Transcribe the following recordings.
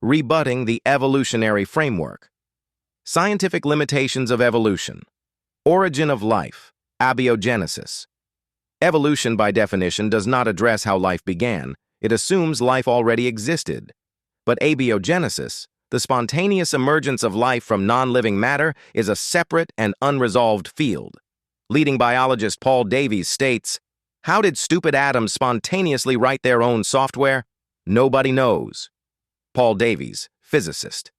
Rebutting the Evolutionary Framework. Scientific limitations of evolution. Origin of life. Abiogenesis. Evolution, by definition, does not address how life began. It assumes life already existed. But abiogenesis, the spontaneous emergence of life from non-living matter, is a separate and unresolved field. Leading biologist Paul Davies states, "How did stupid atoms spontaneously write their own software? Nobody knows." Paul Davies, physicist.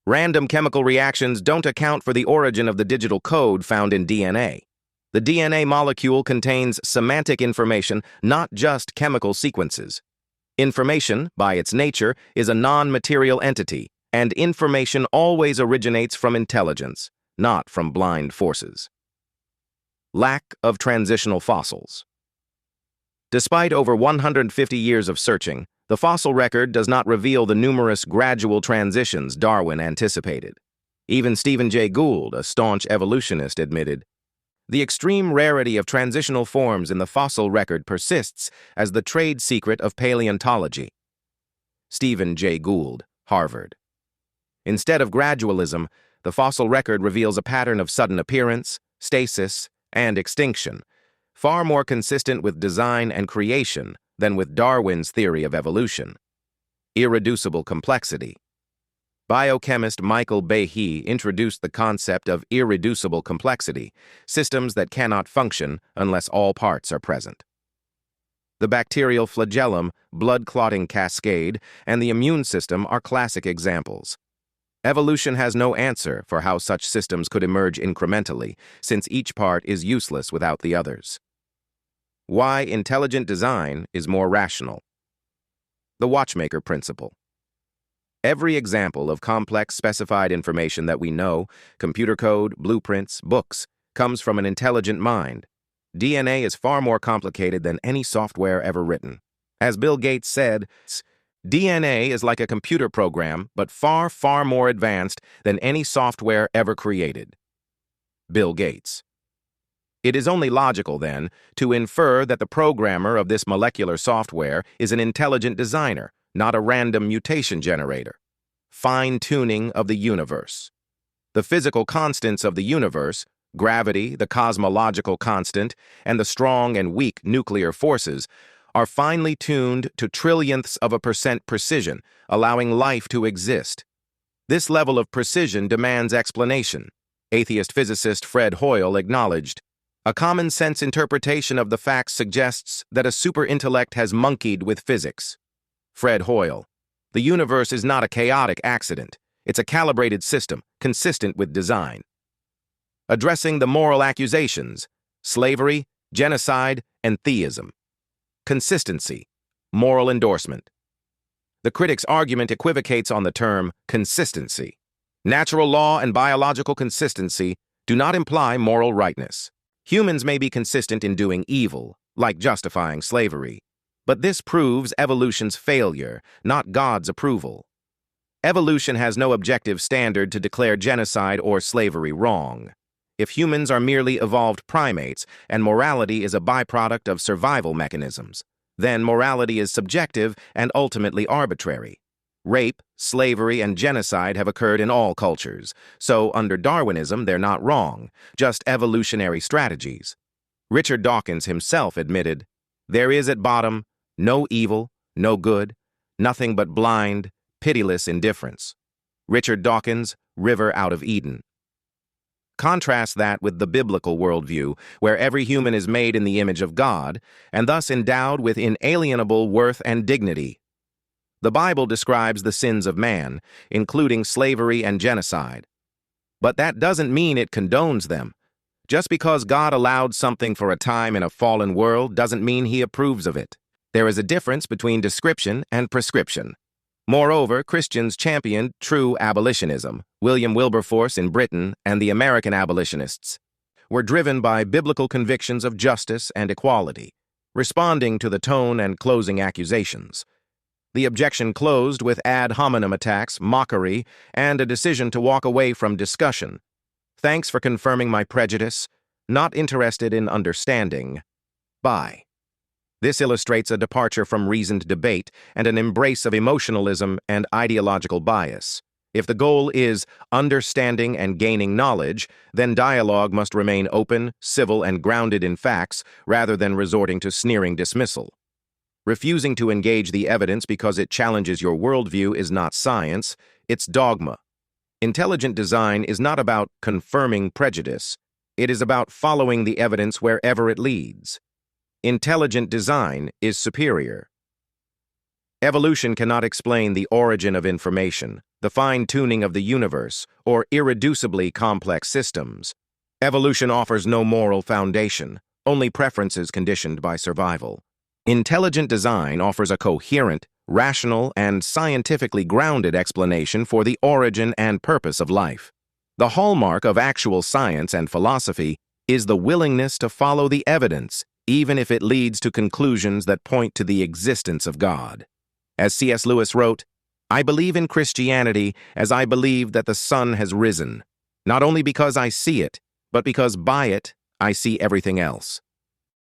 Random chemical reactions don't account for the origin of the digital code found in DNA. The DNA molecule contains semantic information, not just chemical sequences. Information, by its nature, is a non-material entity, and information always originates from intelligence, not from blind forces. Lack of transitional fossils. Despite over 150 years of searching, the fossil record does not reveal the numerous gradual transitions Darwin anticipated. Even Stephen Jay Gould, a staunch evolutionist, admitted, "The extreme rarity of transitional forms in the fossil record persists as the trade secret of paleontology." Stephen Jay Gould, Harvard. Instead of gradualism, the fossil record reveals a pattern of sudden appearance, stasis, and extinction, far more consistent with design and creation than with Darwin's theory of evolution. Irreducible complexity. Biochemist Michael Behe introduced the concept of irreducible complexity, systems that cannot function unless all parts are present. The bacterial flagellum, blood-clotting cascade, and the immune system are classic examples. Evolution has no answer for how such systems could emerge incrementally, since each part is useless without the others. Why intelligent design is more rational. The watchmaker principle. Every example of complex specified information that we know, computer code, blueprints, books, comes from an intelligent mind. DNA is far more complicated than any software ever written. As Bill Gates said, DNA is like a computer program, but far, far more advanced than any software ever created. Bill Gates. It is only logical, then, to infer that the programmer of this molecular software is an intelligent designer, not a random mutation generator. Fine-tuning of the universe. The physical constants of the universe, gravity, the cosmological constant, and the strong and weak nuclear forces, are finely tuned to trillionths of a percent precision, allowing life to exist. This level of precision demands explanation. Atheist physicist Fred Hoyle acknowledged, "A common-sense interpretation of the facts suggests that a super-intellect has monkeyed with physics." Fred Hoyle. The universe is not a chaotic accident. It's a calibrated system, consistent with design. Addressing the moral accusations, slavery, genocide, and theism. Consistency, moral endorsement. The critic's argument equivocates on the term consistency. Natural law and biological consistency do not imply moral rightness. Humans may be consistent in doing evil, like justifying slavery, but this proves evolution's failure, not God's approval. Evolution has no objective standard to declare genocide or slavery wrong. If humans are merely evolved primates and morality is a byproduct of survival mechanisms, then morality is subjective and ultimately arbitrary. Rape, slavery, and genocide have occurred in all cultures, so under Darwinism they're not wrong, just evolutionary strategies. Richard Dawkins himself admitted, "There is at bottom no evil, no good, nothing but blind, pitiless indifference." Richard Dawkins, River Out of Eden. Contrast that with the biblical worldview, where every human is made in the image of God, and thus endowed with inalienable worth and dignity. The Bible describes the sins of man, including slavery and genocide. But that doesn't mean it condones them. Just because God allowed something for a time in a fallen world doesn't mean he approves of it. There is a difference between description and prescription. Moreover, Christians championed true abolitionism. William Wilberforce in Britain and the American abolitionists were driven by biblical convictions of justice and equality, responding to the tone and closing accusations. The objection closed with ad hominem attacks, mockery, and a decision to walk away from discussion. "Thanks for confirming my prejudice. Not interested in understanding. Bye." This illustrates a departure from reasoned debate and an embrace of emotionalism and ideological bias. If the goal is understanding and gaining knowledge, then dialogue must remain open, civil, and grounded in facts rather than resorting to sneering dismissal. Refusing to engage the evidence because it challenges your worldview is not science, it's dogma. Intelligent design is not about confirming prejudice. It is about following the evidence wherever it leads. Intelligent design is superior. Evolution cannot explain the origin of information, the fine-tuning of the universe, or irreducibly complex systems. Evolution offers no moral foundation, only preferences conditioned by survival. Intelligent design offers a coherent, rational, and scientifically grounded explanation for the origin and purpose of life. The hallmark of actual science and philosophy is the willingness to follow the evidence, even if it leads to conclusions that point to the existence of God. As C.S. Lewis wrote, "I believe in Christianity as I believe that the sun has risen, not only because I see it, but because by it I see everything else."